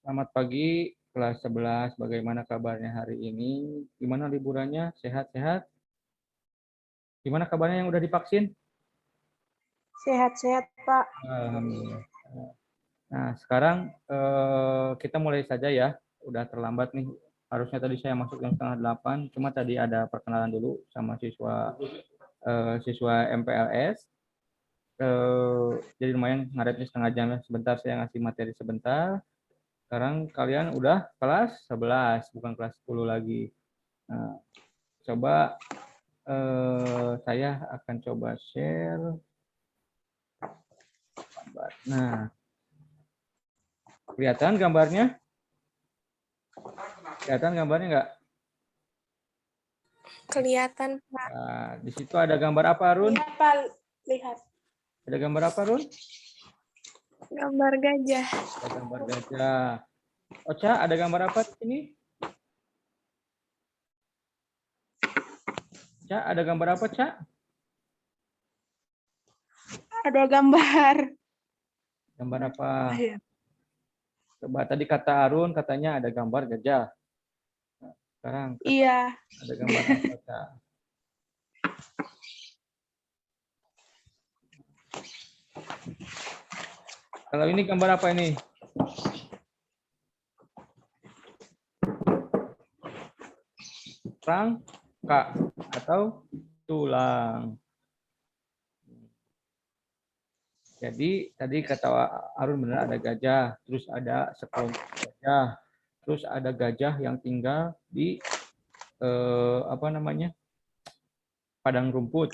Selamat pagi, kelas 11. Bagaimana kabarnya hari ini? Gimana liburannya? Sehat-sehat? Gimana kabarnya yang udah divaksin? Sehat-sehat, Pak. Alhamdulillah. Nah, sekarang kita mulai saja ya. Udah terlambat nih. Harusnya tadi saya masuk jam 7:30, cuma tadi ada perkenalan dulu sama siswa MPLS. Jadi lumayan ngaretnya setengah jam ya. Sebentar saya ngasih materi sebentar. Sekarang kalian udah kelas 11, bukan kelas 10 lagi. Nah, coba saya akan coba share gambar. Nah, kelihatan gambarnya? Kelihatan gambarnya nggak? Kelihatan, Pak. Nah, di situ ada gambar apa, Arun? Lihat, Pak. Lihat. Ada gambar apa, Arun? Gambar gajah. Ada gambar gajah. Ocha, ada gambar apa di sini? Ca, ada gambar apa, Ca? Ada gambar. Gambar apa? Coba tadi kata Arun katanya ada gambar gajah. Nah, sekarang Iya. ada gambar apa, Ca? Kalau ini gambar apa ini? Rangka atau tulang. Jadi tadi kata Arun benar ada gajah, terus ada sekelompok gajah, terus ada gajah yang tinggal di padang rumput.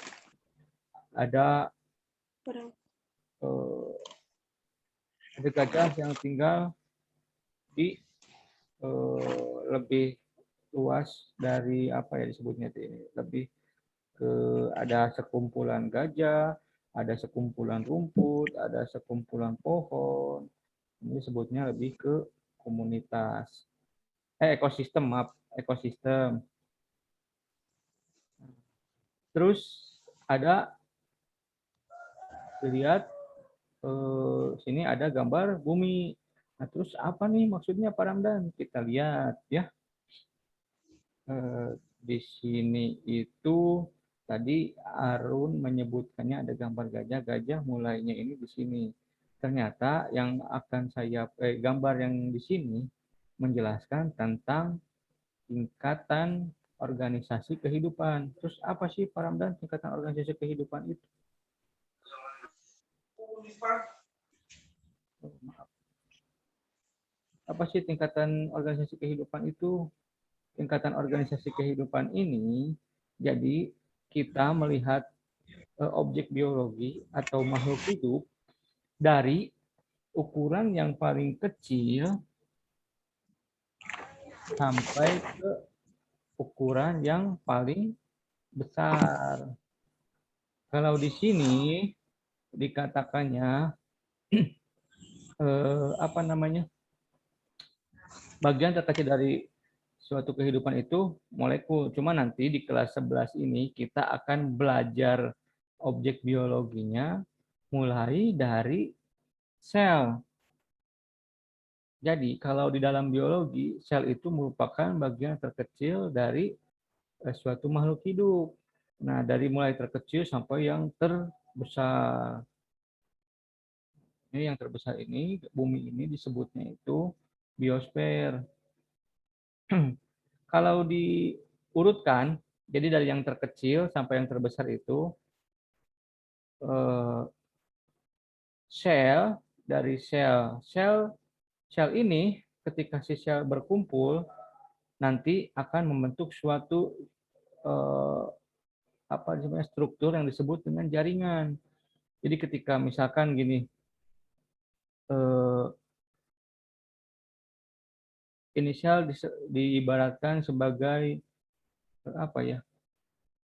Ada ada gajah yang tinggal di lebih luas dari apa ya disebutnya ini, lebih ke ada sekumpulan gajah, ada sekumpulan rumput, ada sekumpulan pohon. Ini sebutnya lebih ke komunitas. Ekosistem, maaf, ekosistem. Terus ada dilihat sini ada gambar bumi. Nah, terus apa nih maksudnya Pak Ramdan? Kita lihat ya. Di sini itu tadi Arun menyebutkannya ada gambar gajah. Gajah mulainya ini di sini. Ternyata yang akan saya gambar yang di sini menjelaskan tentang tingkatan organisasi kehidupan. Terus apa sih Pak Ramdan tingkatan organisasi kehidupan itu? Maaf. Apa sih tingkatan organisasi kehidupan itu? Tingkatan organisasi kehidupan ini, jadi kita melihat objek biologi atau makhluk hidup dari ukuran yang paling kecil sampai ke ukuran yang paling besar. Kalau di sini dikatakannya bagian terkecil dari suatu kehidupan itu molekul. Cuma nanti di kelas 11 ini kita akan belajar objek biologinya mulai dari sel. Jadi kalau di dalam biologi, sel itu merupakan bagian terkecil dari suatu makhluk hidup. Nah, dari mulai terkecil sampai yang terbesar. Ini yang terbesar ini, bumi ini disebutnya itu biosfer. Kalau diurutkan, jadi dari yang terkecil sampai yang terbesar itu, sel, dari sel ini ketika si sel berkumpul, nanti akan membentuk suatu struktur yang disebut dengan jaringan. Jadi ketika misalkan gini, inisial diibaratkan sebagai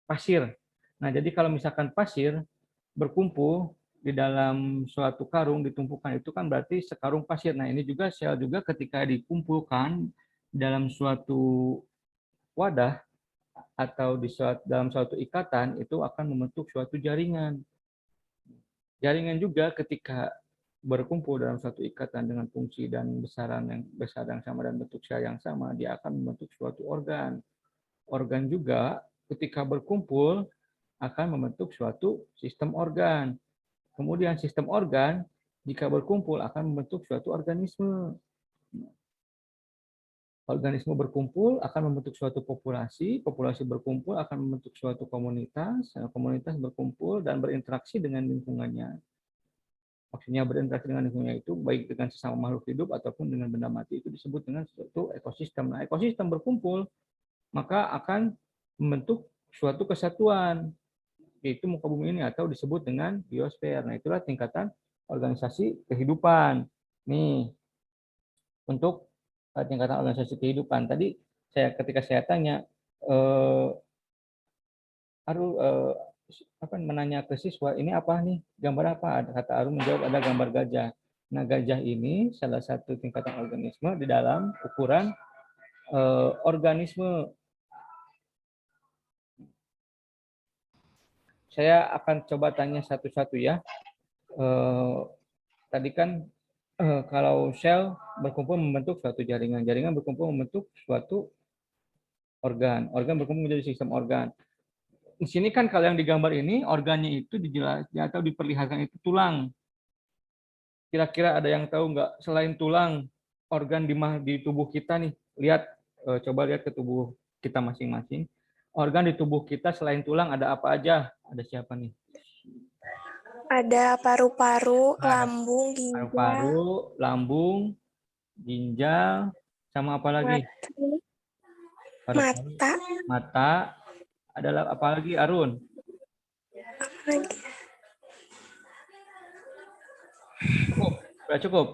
pasir. Nah, jadi kalau misalkan pasir berkumpul di dalam suatu karung ditumpukan itu kan berarti sekarung pasir. Nah, ini juga sel juga ketika dikumpulkan dalam suatu wadah atau dalam suatu ikatan itu akan membentuk suatu jaringan. Jaringan juga ketika berkumpul dalam satu ikatan dengan fungsi dan besaran yang besar yang sama dan bentuk sel yang sama, dia akan membentuk suatu organ. Organ juga ketika berkumpul akan membentuk suatu sistem organ. Kemudian sistem organ jika berkumpul akan membentuk suatu organisme. Organisme berkumpul akan membentuk suatu populasi, populasi berkumpul akan membentuk suatu komunitas, komunitas berkumpul dan berinteraksi dengan lingkungannya. Maksudnya berinteraksi dengan lingkungannya itu baik dengan sesama makhluk hidup ataupun dengan benda mati, itu disebut dengan suatu ekosistem. Nah, ekosistem berkumpul maka akan membentuk suatu kesatuan, yaitu muka bumi ini atau disebut dengan biosfer. Nah, itulah tingkatan organisasi kehidupan. Nih, untuk tingkatan organisasi kehidupan. Tadi ketika saya tanya, Aru menanya ke siswa, ini apa nih? Gambar apa? Kata Aru menjawab ada gambar gajah. Nah, gajah ini salah satu tingkatan organisme di dalam ukuran organisme. Saya akan coba tanya satu-satu ya. Tadi kan kalau sel berkumpul membentuk suatu jaringan, jaringan berkumpul membentuk suatu organ, organ berkumpul menjadi sistem organ. Di sini kan kalau yang digambar ini organnya itu dijelaskan atau diperlihatkan itu tulang. Kira-kira ada yang tahu nggak selain tulang organ di tubuh kita nih? Lihat, coba lihat ke tubuh kita masing-masing. Organ di tubuh kita selain tulang ada apa aja? Ada siapa nih? Ada paru-paru, lambung, ginjal, paru-paru, lambung, ginjal, sama apa lagi? Paru-paru, mata, mata. Ada apa lagi, Arun? Cukup, sudah cukup.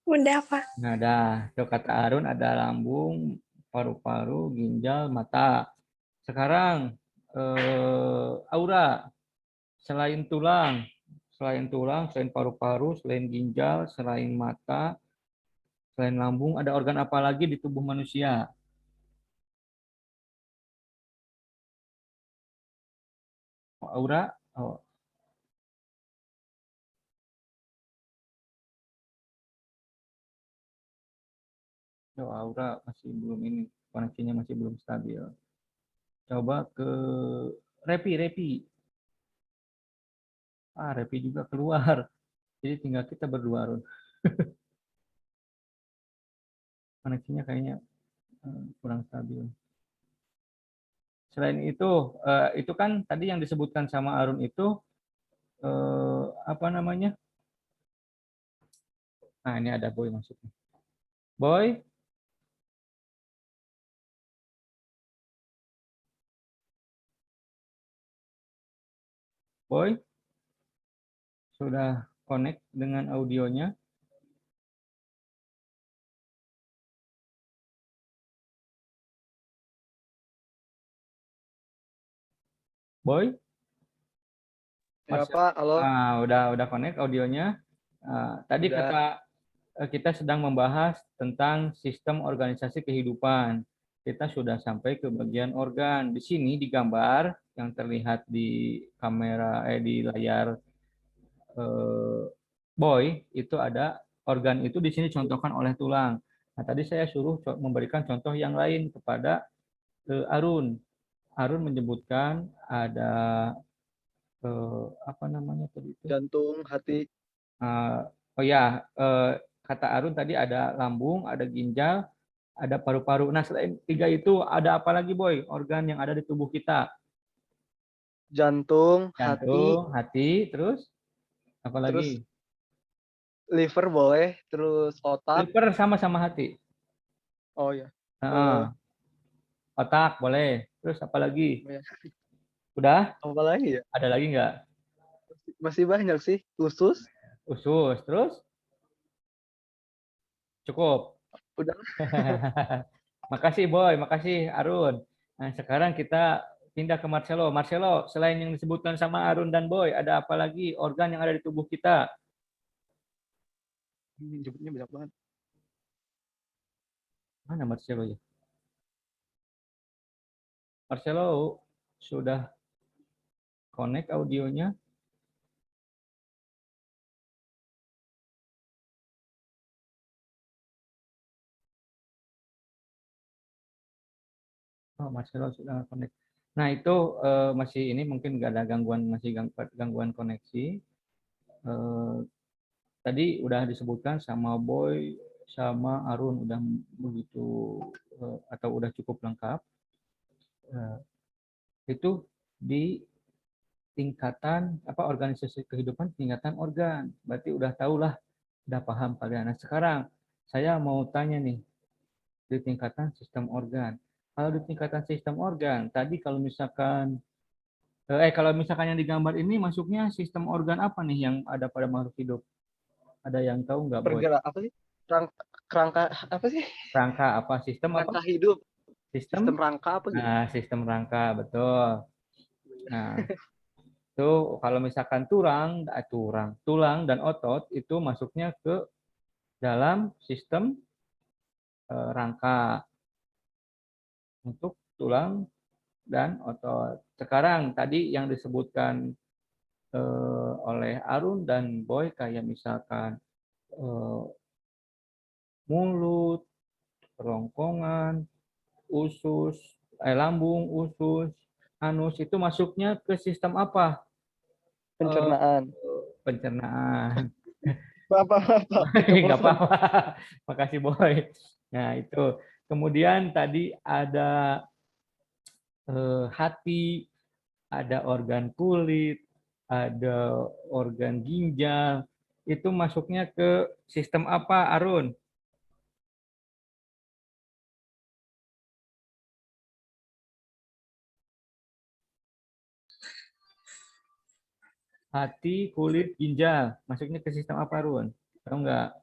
Udah, Pak. Nah, dah. Tuh kata Arun ada lambung, paru-paru, ginjal, mata. Sekarang Aura, selain tulang, selain paru-paru, selain ginjal, selain mata, selain lambung, ada organ apa lagi di tubuh manusia? Aura? Oh, Aura masih belum ini, koneksinya masih belum stabil. Coba ke Repi. Repi juga keluar. Jadi tinggal kita berdua, Arun. Koneksinya kayaknya kurang stabil. Selain itu kan tadi yang disebutkan sama Arun itu apa namanya? Nah, ini ada Boy maksudnya. Boy, Boy, sudah connect dengan audionya? Boy? Ya Pak, halo. Udah connect audionya. Tadi Udah. kita sedang membahas tentang sistem organisasi kehidupan. Kita sudah sampai ke bagian organ. Di sini di gambar yang terlihat di kamera di layar Boy itu ada organ itu di sini contohkan oleh tulang. Nah, tadi saya suruh memberikan contoh yang lain kepada Arun. Arun menyebutkan ada apa namanya tadi itu? Jantung, hati. Oh ya, kata Arun tadi ada lambung, ada ginjal, ada paru-paru. Nah, selain tiga itu ada apa lagi, Boy? Organ yang ada di tubuh kita? Jantung, hati, Jantung, hati, terus apa terus lagi? liver boleh, terus otak. Liver sama-sama hati. Oh ya, Nah, otak boleh. Terus apa lagi? ya. Udah? Apa lagi ya? Ada lagi nggak? Masih banyak sih. Usus, Usus. Terus? Cukup. udah. Makasih Boy, makasih Arun. Nah, sekarang kita pindah ke Marcelo. Marcelo, selain yang disebutkan sama Arun dan Boy, ada apa lagi organ yang ada di tubuh kita? Nyebutnya banyak banget. Mana Marcelo ya? Marcelo sudah connect audionya? Oh, Marcelo sudah connect. Nah, itu masih ini mungkin nggak ada gangguan, masih gangguan koneksi. Tadi udah disebutkan sama Boy sama Arun udah begitu atau udah cukup lengkap. Itu di tingkatan apa organisasi kehidupan tingkatan organ. Berarti udah tahulah, udah paham kalian. Nah, sekarang saya mau tanya nih di tingkatan sistem organ. Kalau di tingkatan sistem organ, tadi kalau misalkan yang digambar ini masuknya sistem organ apa nih yang ada pada makhluk hidup? Ada yang tahu nggak, Boy? Bergerak apa sih? Kerangka apa sih? Rangka apa? Sistem apa? Rangka hidup. Sistem Sistem? rangka apa gitu? Nah, sistem rangka, betul. Nah, itu kalau misalkan tulang dan otot itu masuknya ke dalam sistem rangka untuk tulang dan otot. Sekarang tadi yang disebutkan oleh Arun dan Boy kayak misalkan mulut, kerongkongan, usus, lambung, usus, anus itu masuknya ke sistem apa? Pencernaan. Pencernaan. Bapak. Nggak apa-apa. Makasih, Boy. Nah, itu. Kemudian tadi ada hati, ada organ kulit, ada organ ginjal. Itu masuknya ke sistem apa, Arun? Hati, kulit, ginjal. Masuknya ke sistem apa, Arun? Tahu nggak?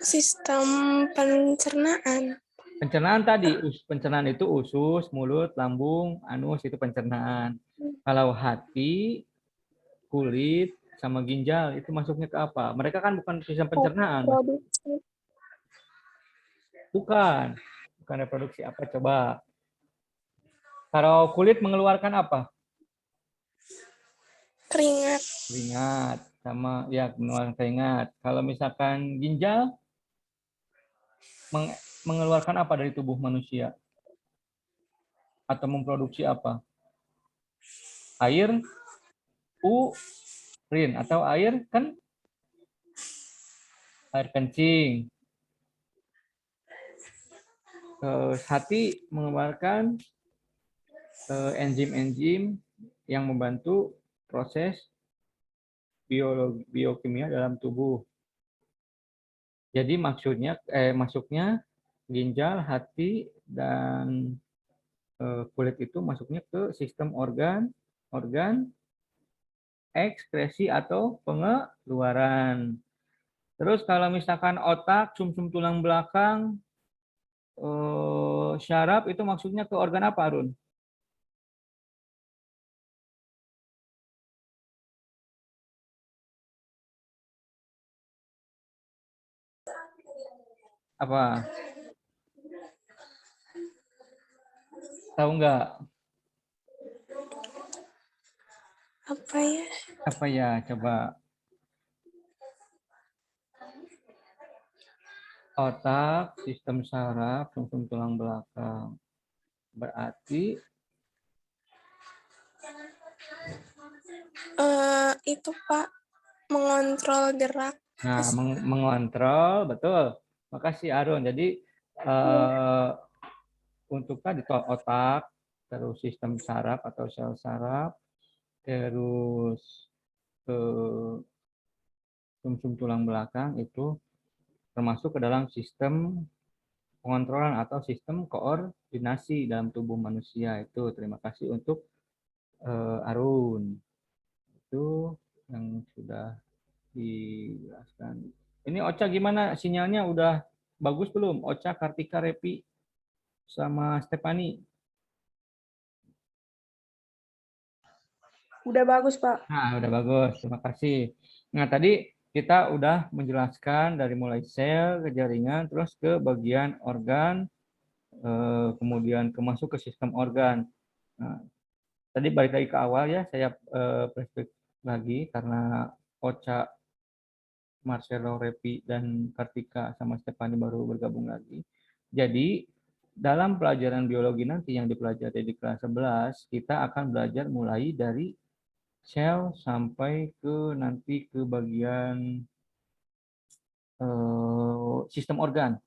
Sistem pencernaan. Pencernaan tadi, pencernaan itu usus, mulut, lambung, anus, itu pencernaan. Kalau hati, kulit, sama ginjal, itu masuknya ke apa? Mereka kan bukan sistem pencernaan. Produksi. Bukan. Bukan reproduksi apa, coba. Kalau kulit mengeluarkan apa? Keringat. Keringat. Sama, ya, mengeluarkan keringat. Kalau misalkan ginjal, mengeluarkan apa dari tubuh manusia? Atau memproduksi apa? Air, urin, atau air kencing. Hati mengeluarkan enzim-enzim yang membantu proses biokimia dalam tubuh. Jadi masuknya ginjal, hati, dan kulit itu masuknya ke sistem organ ekskresi atau pengeluaran. Terus kalau misalkan otak, sumsum tulang belakang, syaraf itu maksudnya ke organ apa, Arun? Apa? Tahu nggak? Apa ya? Apa ya? Coba. Otak, sistem saraf, sumsum tulang belakang. Berarti Itu Pak, mengontrol gerak. nah, mengontrol, betul. Makasih, Arun. Jadi untuk tadi otak, terus sistem saraf atau sel saraf, terus sumsum tulang belakang itu termasuk ke dalam sistem pengontrolan atau sistem koordinasi dalam tubuh manusia itu. Terima kasih untuk Arun. Itu yang sudah dijelaskan. Ini Ocha gimana? Sinyalnya udah bagus belum? Ocha, Kartika, Repi, sama Stefani. Udah bagus, Pak. Nah, udah bagus. Terima kasih. Nah, tadi kita udah menjelaskan dari mulai sel ke jaringan, terus ke bagian organ, kemudian masuk ke sistem organ. Nah, tadi balik lagi ke awal ya, saya flashback lagi karena Ocha, Marcelo, Repi, dan Kartika sama Stefani baru bergabung lagi. Jadi dalam pelajaran biologi nanti yang dipelajari di kelas 11, kita akan belajar mulai dari sel sampai ke nanti ke bagian sistem organ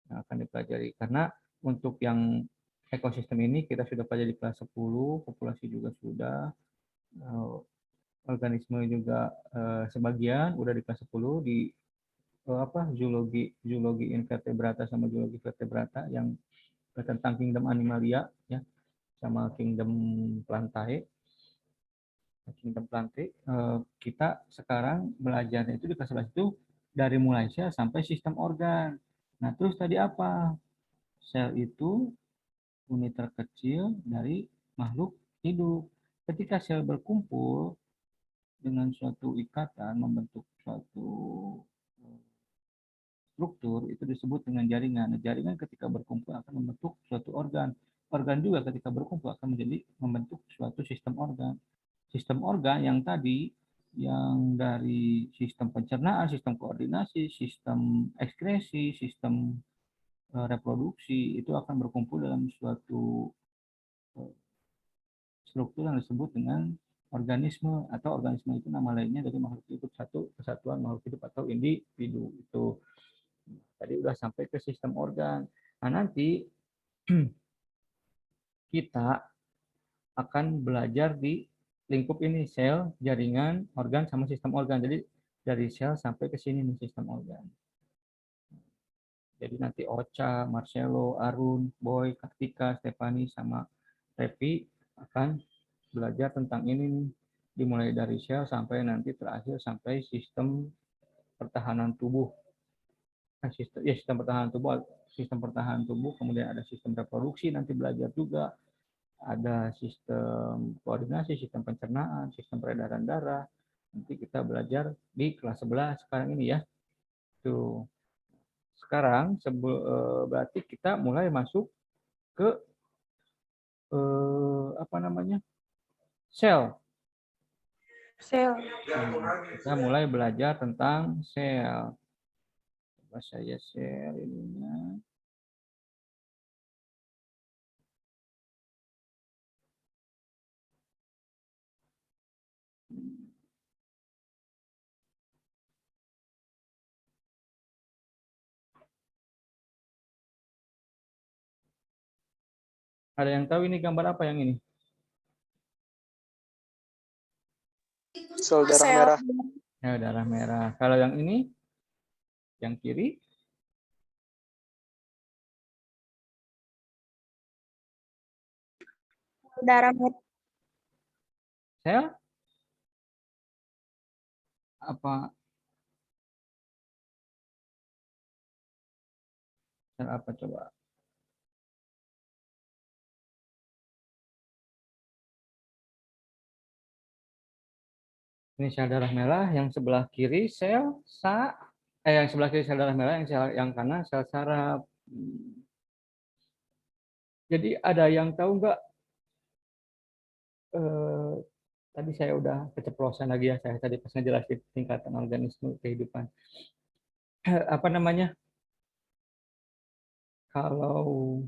yang akan dipelajari. Karena untuk yang ekosistem ini kita sudah pelajari di kelas 10, populasi juga sudah, organisme juga sebagian udah di kelas 10 di zoologi invertebrata sama zoologi vertebrata yang tentang kingdom animalia ya sama kingdom plantae. Kita sekarang belajarnya itu di kelas 11 itu dari mulai sel sampai sistem organ. Nah, terus tadi apa? Sel itu unit terkecil dari makhluk hidup. Ketika sel berkumpul dengan suatu ikatan membentuk suatu struktur, itu disebut dengan jaringan. Nah, jaringan ketika berkumpul akan membentuk suatu organ. Organ juga ketika berkumpul akan membentuk suatu sistem organ. Sistem organ yang tadi, yang dari sistem pencernaan, sistem koordinasi, sistem ekskresi, sistem reproduksi, itu akan berkumpul dalam suatu struktur yang disebut dengan organisme, atau organisme itu nama lainnya dari makhluk hidup, satu kesatuan makhluk hidup atau individu. Itu tadi udah sampai ke sistem organ. Nah, nanti kita akan belajar di lingkup ini, sel, jaringan, organ, sama sistem organ. Jadi dari sel sampai ke sini nih sistem organ. Jadi nanti Ocha, Marcelo, Arun, Boy, Kartika, Stefani, sama Revi akan belajar tentang ini nih. Dimulai dari sel sampai nanti terakhir sampai sistem pertahanan tubuh. Sistem pertahanan tubuh, kemudian ada sistem reproduksi, nanti belajar juga. Ada sistem koordinasi, sistem pencernaan, sistem peredaran darah. Nanti kita belajar di kelas 11 sekarang ini ya. Tuh. Sekarang berarti kita mulai masuk ke apa namanya? Sel. Sel. Kita mulai belajar tentang sel. Coba saya share ininya. Ada yang tahu ini gambar apa yang ini? Sel darah Sel. merah. Ya, darah merah. Kalau yang ini, yang kiri, Darah merah. sel apa? Sel apa coba? Ini sel darah merah, yang sebelah kiri yang sebelah kiri sel darah merah, yang kanan sel saraf. Jadi ada yang tahu nggak? Tadi saya udah keceplosan lagi ya, saya tadi pas ngejelasin tingkatan organisme kehidupan. Apa namanya? Kalau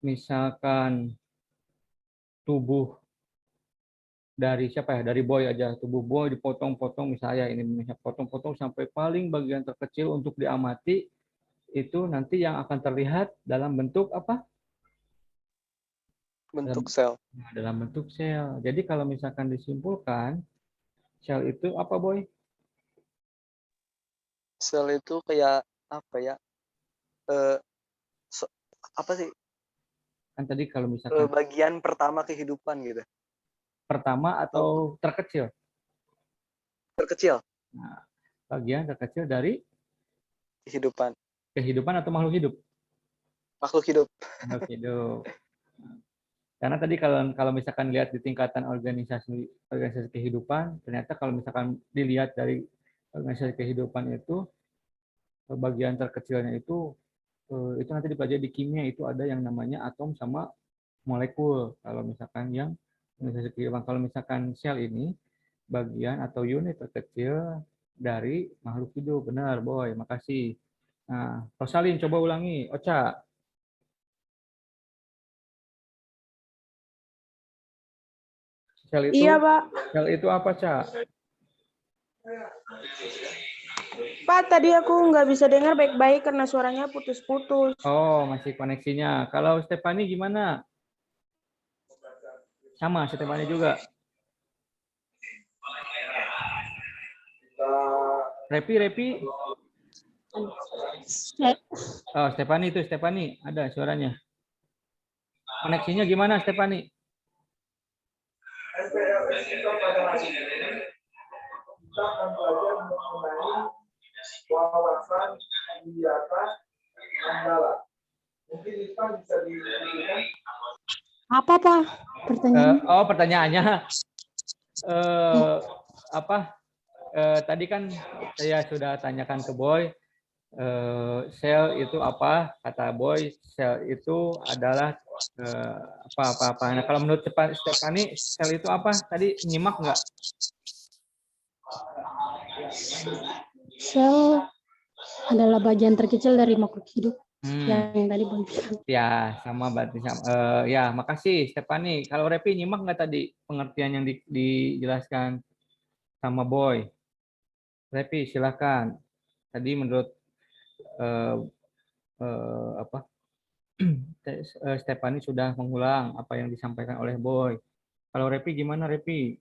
misalkan tubuh dari siapa ya, dari Boy aja, tubuh Boy dipotong-potong, misalnya ini potong-potong sampai paling bagian terkecil untuk diamati, itu nanti yang akan terlihat dalam bentuk apa? Bentuk sel. Dalam bentuk sel. Jadi kalau misalkan disimpulkan, sel itu apa, Boy? Sel itu kayak apa ya? Eh, apa sih? Kan tadi kalau misalkan Bagian pertama kehidupan gitu. pertama atau terkecil. Terkecil Nah, bagian terkecil dari kehidupan. kehidupan atau makhluk hidup? Makhluk hidup. Makhluk hidup. Karena tadi kalau misalkan lihat di tingkatan organisasi kehidupan, ternyata kalau misalkan dilihat dari organisasi kehidupan itu, bagian terkecilnya itu nanti dipelajari di kimia, itu ada yang namanya atom sama molekul. Kalau misalkan yang organisasi kehidupan, kalau misalkan sel ini bagian atau unit terkecil dari makhluk hidup. Benar, Boy. Makasih. Nah, Rosalin coba ulangi. Ocha. Sel itu, Iya, Pak. sel itu apa, Ca? Pak, tadi aku nggak bisa dengar baik-baik karena suaranya putus-putus. Oh, masih koneksinya. Kalau Stefani gimana? Sama, Stefani juga. Repi. Oh, Stefani itu, Stefani. Ada suaranya. Koneksinya gimana, Stefani? Wawasan di atas Mandala. Mungkin Ispa bisa diberikan. Apa, Pak? Pertanyaan. Pertanyaannya apa? Tadi kan saya sudah tanyakan ke Boy, sel itu apa? Kata Boy, sel itu adalah apa. Nah, kalau menurut Stefani, sel itu apa? Tadi nyimak nggak? Sel adalah bagian terkecil dari makhluk hidup yang tadi Bang bilang. Ya, sama berarti sama. Ya, makasih Stefani. Kalau Repi nyimak nggak tadi pengertian yang dijelaskan sama Boy? Repi, silakan. Tadi menurut Stefani sudah mengulang apa yang disampaikan oleh Boy. Kalau Repi gimana, Repi?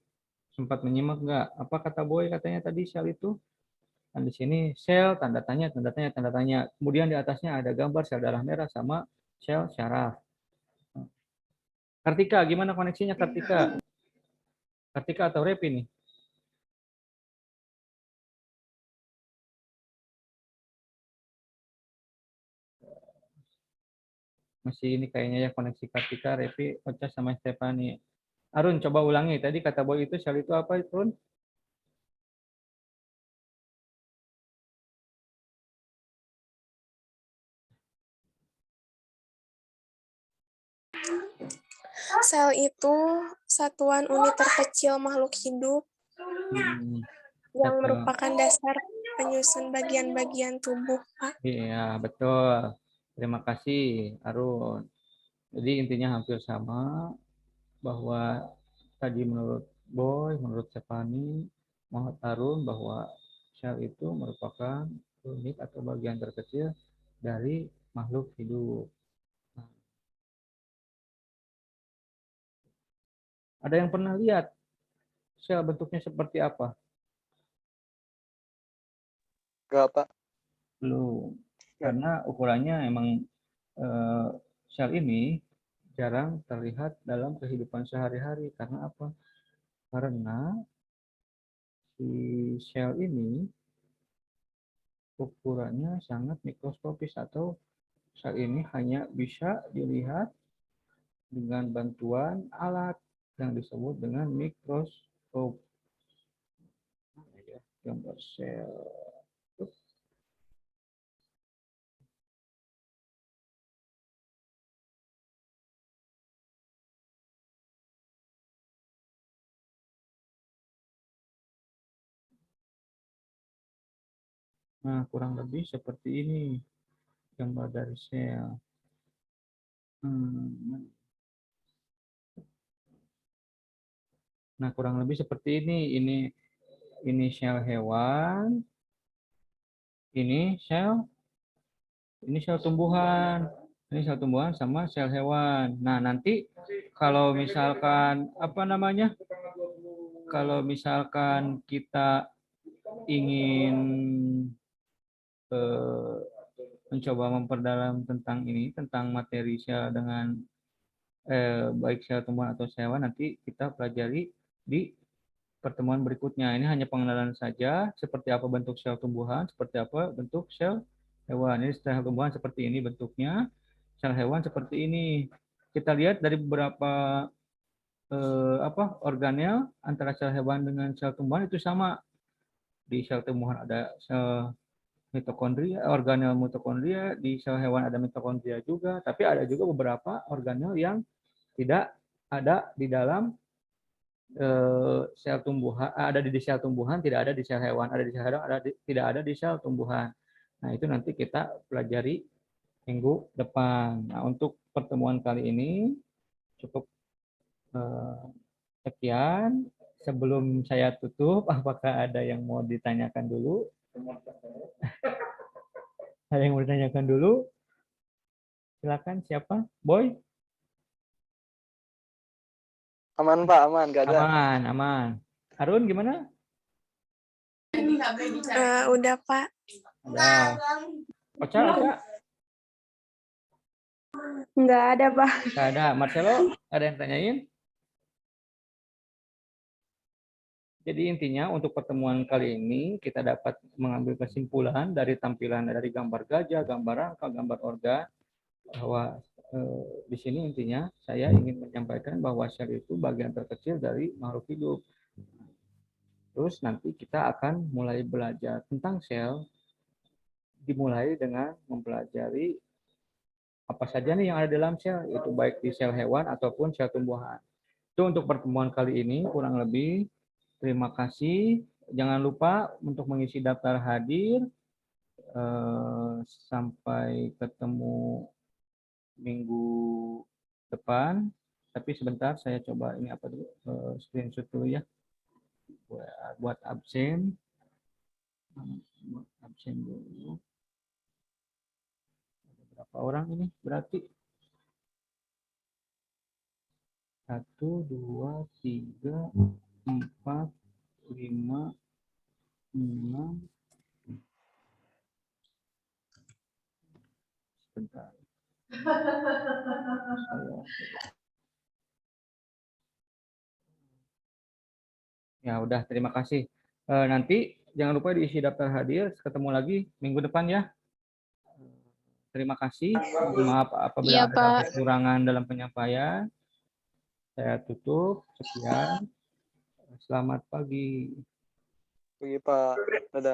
Sempat menyimak nggak? Apa kata Boy katanya tadi sel itu? Kan di sini sel, tanda tanya. Kemudian di atasnya ada gambar sel darah merah sama sel syaraf. Kartika, gimana koneksinya Kartika? Kartika atau Repi nih? Masih ini kayaknya ya koneksi Kartika, Repi, Ocha sama Stefani. Arun, coba ulangi. Tadi kata Boy itu sel itu apa, Arun? Sel itu satuan unit terkecil makhluk hidup yang merupakan dasar penyusun bagian-bagian tubuh, Pak. Iya, betul. Terima kasih, Arun. Jadi intinya hampir sama, bahwa tadi menurut Boy, menurut Stefani, menurut Arun, bahwa sel itu merupakan unit atau bagian terkecil dari makhluk hidup. Ada yang pernah lihat sel bentuknya seperti apa? Enggak, Pak. Belum. Karena ukurannya emang sel ini jarang terlihat dalam kehidupan sehari-hari. Karena apa? Karena si sel ini ukurannya sangat mikroskopis, atau sel ini hanya bisa dilihat dengan bantuan alat yang disebut dengan mikroskop. Gambar sel. Nah, kurang lebih seperti ini gambar dari sel. Nah, kurang lebih seperti ini. Ini sel hewan. Ini sel tumbuhan. Ini sel tumbuhan sama sel hewan. Nah, nanti kalau misalkan kalau misalkan kita ingin mencoba memperdalam tentang materi sel dengan baik sel tumbuhan atau sel hewan, nanti kita pelajari di pertemuan berikutnya. Ini hanya pengenalan saja, seperti apa bentuk sel tumbuhan, seperti apa bentuk sel hewan. Ini sel tumbuhan seperti ini bentuknya, sel hewan seperti ini. Kita lihat dari beberapa organel antara sel hewan dengan sel tumbuhan itu sama. Di sel tumbuhan ada sel mitokondria, organel mitokondria, di sel hewan ada mitokondria juga, tapi ada juga beberapa organel yang tidak ada di dalam sel tumbuhan, ada di sel tumbuhan, tidak ada di sel hewan, ada di sel hewan, tidak ada di sel tumbuhan. Nah, itu nanti kita pelajari minggu depan. Nah, untuk pertemuan kali ini cukup sekian. Sebelum saya tutup, apakah ada yang mau ditanyakan dulu? Ada yang mau ditanyakan dulu? Silakan, siapa? Boy? Aman Pak, aman, gak ada. Aman, aman. Harun gimana? Udah Pak. Ada. Ocha? Nggak ada, Pak. Nggak ada. Marcelo, ada yang tanyain? Jadi intinya untuk pertemuan kali ini kita dapat mengambil kesimpulan dari tampilan dari gambar gajah, gambar rangka, gambar organ, bahwa di sini intinya saya ingin menyampaikan bahwa sel itu bagian terkecil dari makhluk hidup. Terus nanti kita akan mulai belajar tentang sel, dimulai dengan mempelajari apa saja nih yang ada dalam sel, itu baik di sel hewan ataupun sel tumbuhan. Itu untuk pertemuan kali ini kurang lebih. Terima kasih. Jangan lupa untuk mengisi daftar hadir. Sampai ketemu minggu depan. Tapi sebentar saya coba ini apa dulu, screenshot dulu ya. Buat absen. Buat absen dulu. Berapa orang ini berarti? 1, 2, 3, 4, 5, 6. Sebentar. Ya udah, terima kasih. Nanti jangan lupa diisi daftar hadir. Ketemu lagi minggu depan ya. Terima kasih. Mohon maaf apabila Iya, ada Pak. kekurangan dalam penyampaian. Saya tutup. Sekian. Selamat pagi. Oke Pak, dadah.